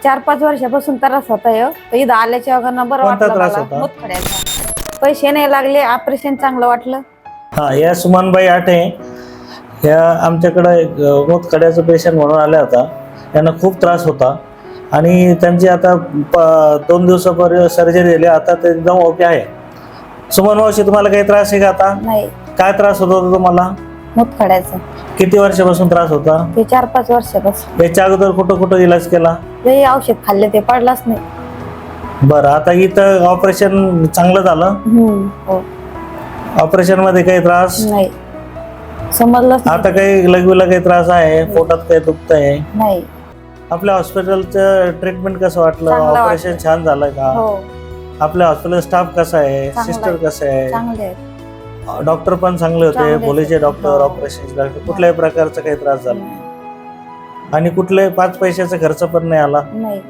4-5 वर्षापासून त्रास होता इथं आल्याच्या वगैरे बरं कोणता वाटलं त्रास मला. होता? मुतखड्याचा. पैसे नाही लागले, ऑपरेशन चांगलं वाटलं. हा, या सुमनबाई आठे ह्या आमच्याकडे मुतखड्याचं पेशंट म्हणून आल्या होता. त्यांना खूप त्रास होता आणि त्यांची आता 2 दिवसापूर्वी सर्जरी झाली. आता ते एकदम ओके आहे. सुमन मावशी, तुम्हाला काही त्रास आहे का आता? नाही, काय त्रास होत होता तुम्हाला? मुतखड्याचं. किती वर्षापासून त्रास होता? ते 4-5 वर्षापासून. याच्या अगोदर कुठं कुठं इलाज केला? लई औषध खाल्ले, ते पडलाच नाही. बरं, आता इथं ऑपरेशन चांगलं झालं? हो. ऑपरेशन मध्ये काही त्रास नाही, समजलंच नाही. आता काही लघवीला काही त्रास आहे? पोटात काही दुखत आहे? नाही. आपल्या हॉस्पिटलचं ट्रीटमेंट कसं वाटलं? चांगलं ऑपरेशन वाटलं. छान झालं का? हो, आपल्या हॉस्पिटल स्टाफ कसा आहे? चांगला सिस्टर आहे. कसं आहे? चांगले आहेत. डॉक्टर पण चांगले होते? चांगले भोलीचे आहेत. डॉक्टर, हो. ऑपरेशन डॉक्टर, कुठल्याही प्रकारचा काही त्रास झाला नाही? आणि कुठले 5 पैशाचा खर्च पण नाही आला? नाही.